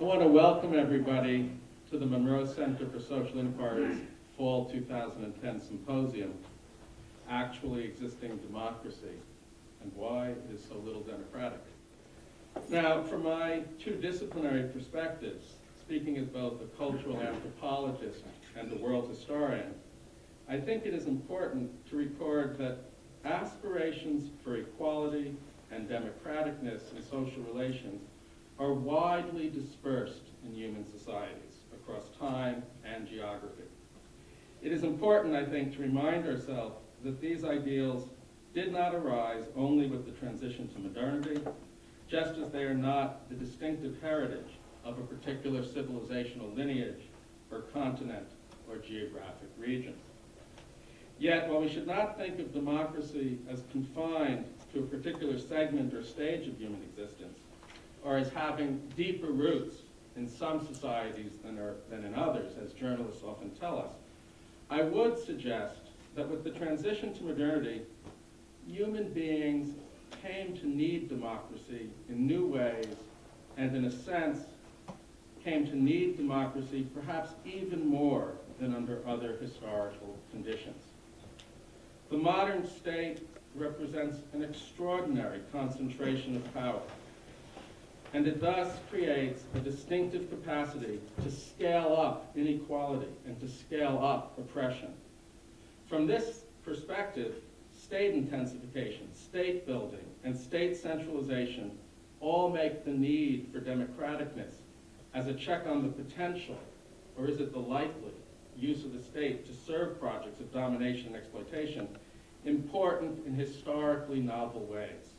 I want to welcome everybody to the Munroe Center for Social Inquiry's Fall 2010 Symposium, Actually Existing Democracy, and Why It Is So Little Democratic. Now, from my two disciplinary perspectives, speaking as both a cultural anthropologist and a world historian, I think it is important to record that aspirations for equality and democraticness in social relations are widely dispersed in human societies across time and geography. It is important, I think, to remind ourselves that these ideals did not arise only with the transition to modernity, just as they are not the distinctive heritage of a particular civilizational lineage or continent or geographic region. Yet, while we should not think of democracy as confined to a particular segment or stage of human existence, or as having deeper roots in some societies than in others, as journalists often tell us, I would suggest that with the transition to modernity, human beings came to need democracy in new ways, and in a sense, came to need democracy perhaps even more than under other historical conditions. The modern state represents an extraordinary concentration of power, and it thus creates a distinctive capacity to scale up inequality and to scale up oppression. From this perspective, state intensification, state building, and state centralization all make the need for democraticness as a check on the potential, or is it the likely, use of the state to serve projects of domination and exploitation important in historically novel ways.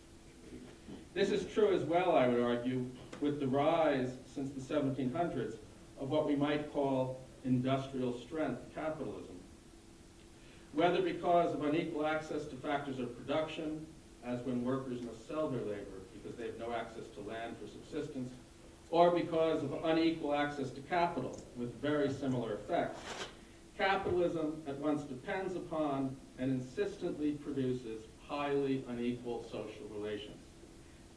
This is true as well, I would argue, with the rise since the 1700s of what we might call industrial strength capitalism. Whether because of unequal access to factors of production, as when workers must sell their labor because they have no access to land for subsistence, or because of unequal access to capital with very similar effects, capitalism at once depends upon and insistently produces highly unequal social relations.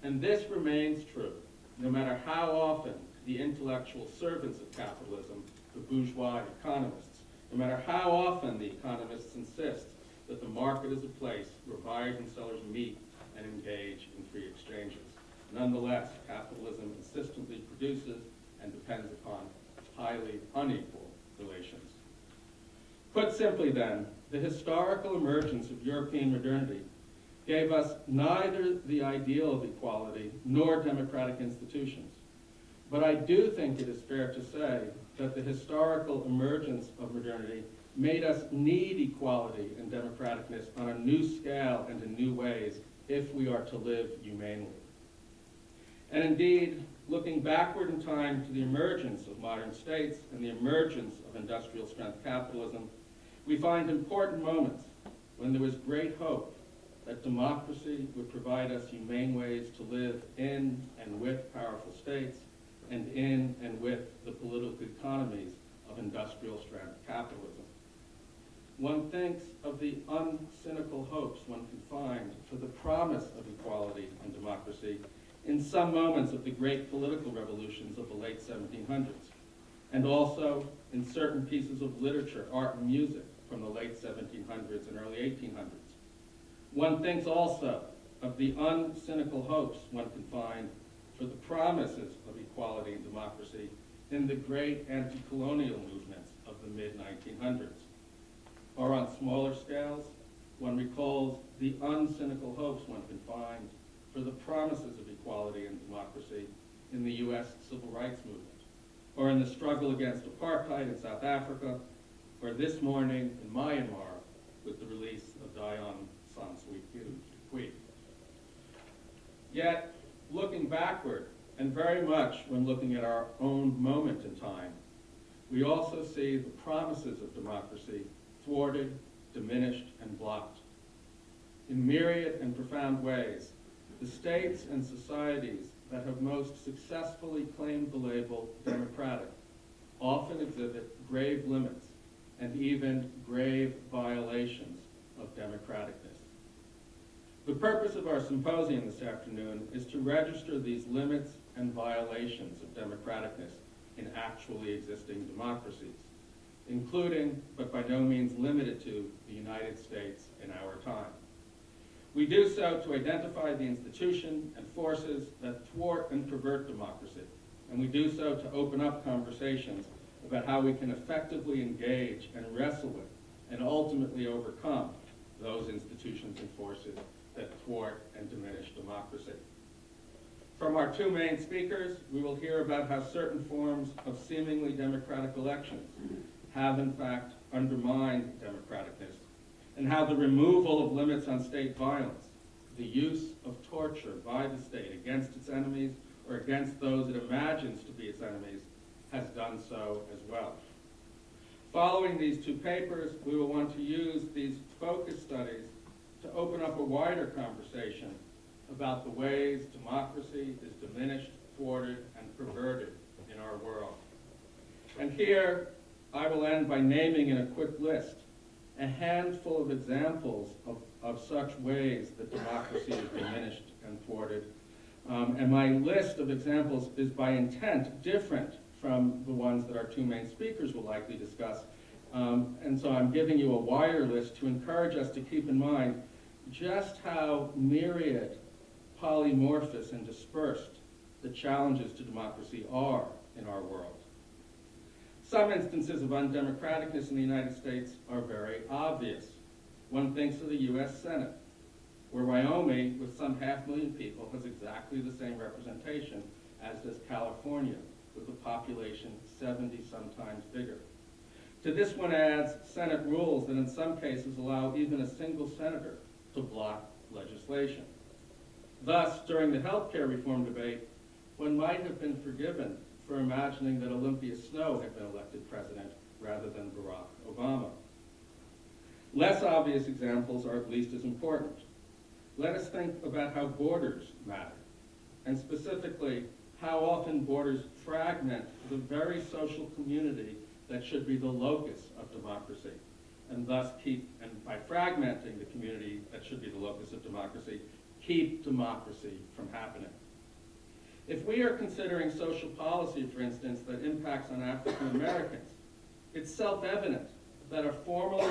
And this remains true, no matter how often the intellectual servants of capitalism, the bourgeois economists, no matter how often the economists insist that the market is a place where buyers and sellers meet and engage in free exchanges. Nonetheless, capitalism insistently produces and depends upon highly unequal relations. Put simply then, the historical emergence of European modernity gave us neither the ideal of equality nor democratic institutions. But I do think it is fair to say that the historical emergence of modernity made us need equality and democraticness on a new scale and in new ways if we are to live humanely. And indeed, looking backward in time to the emergence of modern states and the emergence of industrial strength capitalism, we find important moments when there was great hope that democracy would provide us humane ways to live in and with powerful states and in and with the political economies of industrial strength capitalism. One thinks of the uncynical hopes one can find for the promise of equality and democracy in some moments of the great political revolutions of the late 1700s, and also in certain pieces of literature, art, and music from the late 1700s and early 1800s. One thinks also of the uncynical hopes one can find for the promises of equality and democracy in the great anti-colonial movements of the mid-1900s. Or on smaller scales, one recalls the uncynical hopes one can find for the promises of equality and democracy in the U.S. civil rights movement, or in the struggle against apartheid in South Africa, or this morning in Myanmar with the release of Dayan San Suu Kyi. Yet, looking backward, and very much when looking at our own moment in time, we also see the promises of democracy thwarted, diminished, and blocked. In myriad and profound ways, the states and societies that have most successfully claimed the label democratic often exhibit grave limits and even grave violations of democraticness. The purpose of our symposium this afternoon is to register these limits and violations of democraticness in actually existing democracies, including, but by no means limited to, the United States in our time. We do so to identify the institution and forces that thwart and pervert democracy, and we do so to open up conversations about how we can effectively engage and wrestle with and ultimately overcome those institutions and forces that thwart and diminish democracy. From our two main speakers, we will hear about how certain forms of seemingly democratic elections have in fact undermined democraticness, and how the removal of limits on state violence, the use of torture by the state against its enemies or against those it imagines to be its enemies, has done so as well. Following these two papers, we will want to use these focus studies to open up a wider conversation about the ways democracy is diminished, thwarted, and perverted in our world. And here, I will end by naming in a quick list a handful of examples of such ways that democracy is diminished and thwarted. And my list of examples is by intent different from the ones that our two main speakers will likely discuss. And so I'm giving you a wider list to encourage us to keep in mind just how myriad, polymorphous, and dispersed the challenges to democracy are in our world. Some instances of undemocraticness in the United States are very obvious. One thinks of the U.S. Senate, where Wyoming, with some 500,000 people, has exactly the same representation as does California, with a population 70 sometimes bigger. To this one adds Senate rules that in some cases allow even a single senator to block legislation. Thus, during the healthcare reform debate, one might have been forgiven for imagining that Olympia Snowe had been elected president rather than Barack Obama. Less obvious examples are at least as important. Let us think about how borders matter, and specifically how often borders fragment the very social community that should be the locus of democracy, and thus by fragmenting the community that should be the locus of democracy, keep democracy from happening. If we are considering social policy, for instance, that impacts on African Americans, it's self-evident that a formal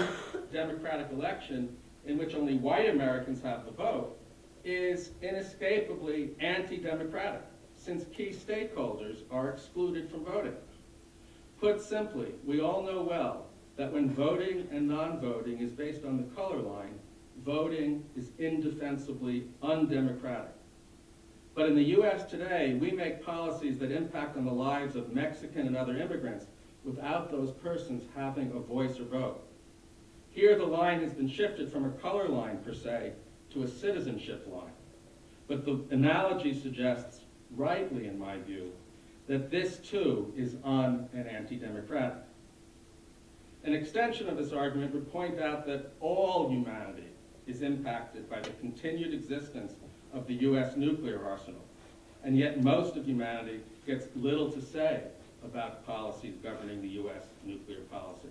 democratic election in which only white Americans have the vote is inescapably anti-democratic, since key stakeholders are excluded from voting. Put simply, we all know well that when voting and non-voting is based on the color line, voting is indefensibly undemocratic. But in the U.S. today, we make policies that impact on the lives of Mexican and other immigrants without those persons having a voice or vote. Here the line has been shifted from a color line, per se, to a citizenship line. But the analogy suggests, rightly in my view, that this too is and anti-democratic. An extension of this argument would point out that all humanity is impacted by the continued existence of the U.S. nuclear arsenal, and yet most of humanity gets little to say about policies governing the U.S. nuclear policy,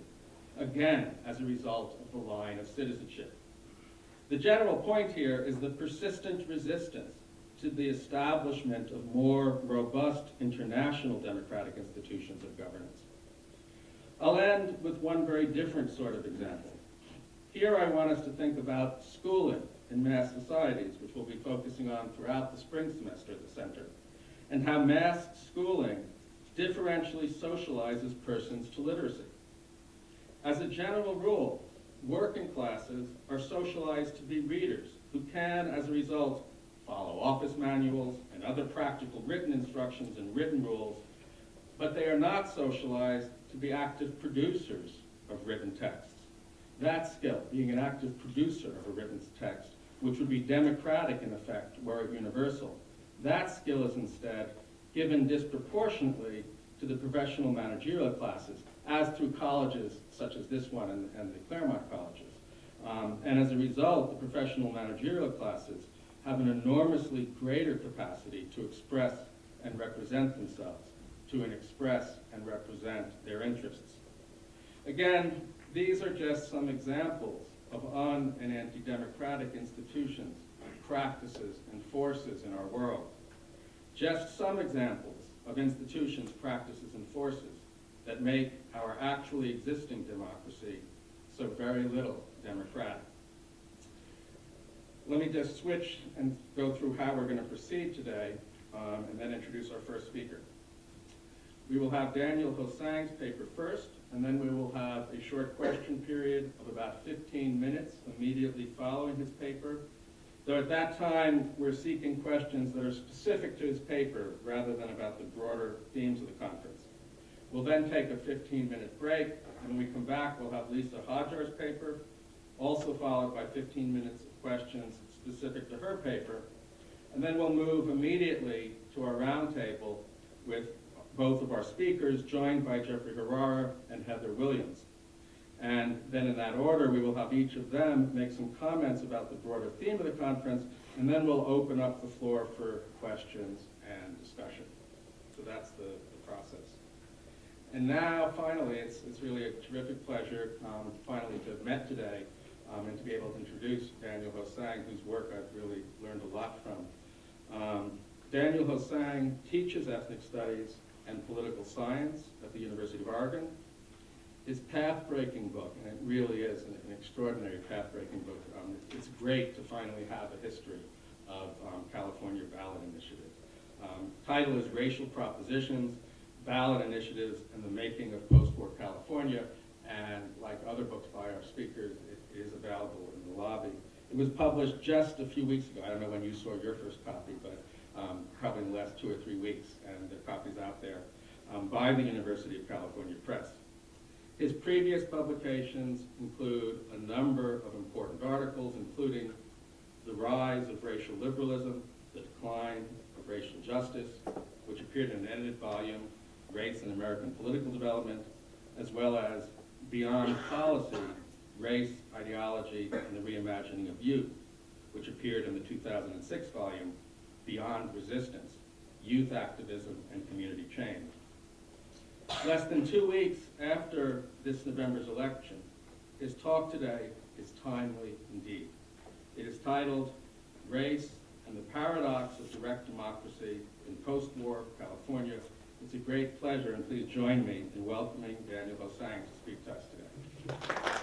again as a result of the line of citizenship. The general point here is the persistent resistance to the establishment of more robust international democratic institutions of governance. I'll end with one very different sort of example. Here I want us to think about schooling in mass societies, which we'll be focusing on throughout the spring semester at the center, and how mass schooling differentially socializes persons to literacy. As a general rule, working classes are socialized to be readers who can, as a result, follow office manuals and other practical written instructions and written rules, but they are not socialized to be active producers of written texts. That skill, being an active producer of a written text, which would be democratic in effect were it universal, that skill is instead given disproportionately to the professional managerial classes, as through colleges such as this one and the Claremont colleges. And as a result, the professional managerial classes have an enormously greater capacity to express and represent themselves, to express and represent their interests. Again, these are just some examples of and anti-democratic institutions practices, and forces in our world. Just some examples of institutions, practices, and forces that make our actually existing democracy so very little democratic. Let me just switch and go through how we're going to proceed today, and then introduce our first speaker. We will have Daniel Hosang's paper first, and then we will have a short question period of about 15 minutes immediately following his paper. Though at that time, we're seeking questions that are specific to his paper rather than about the broader themes of the conference. We'll then take a 15-minute break, and when we come back, we'll have Lisa Hajar's paper, also followed by 15 minutes of questions specific to her paper. And then we'll move immediately to our roundtable with both of our speakers, joined by Jeffrey Harara and Heather Williams. And then in that order, we will have each of them make some comments about the broader theme of the conference, and then we'll open up the floor for questions and discussion. So that's the process. And now, finally, it's really a terrific pleasure finally to have met today and to be able to introduce Daniel Hosang, whose work I've really learned a lot from. Daniel Hosang teaches ethnic studies and political science at the University of Oregon. His path-breaking book, and it really is an extraordinary path-breaking book. It's great to finally have a history of California ballot initiatives. Title is Racial Propositions, Ballot Initiatives, and the Making of Post-War California, and like other books by our speakers, it is available in the lobby. It was published just a few weeks ago. I don't know when you saw your first copy, but probably in the last 2 or 3 weeks, and the copy's out there by the University of California Press. His previous publications include a number of important articles, including The Rise of Racial Liberalism, The Decline of Racial Justice, which appeared in an edited volume, Race in American Political Development, as well as Beyond Policy, Race, Ideology, and the Reimagining of Youth, which appeared in the 2006 volume, Beyond Resistance, Youth Activism and Community Change. Less than 2 weeks after this November's election, his talk today is timely indeed. It is titled Race and the Paradox of Direct Democracy in Post-War California. It's a great pleasure, and please join me in welcoming Daniel Hosang to speak to us today.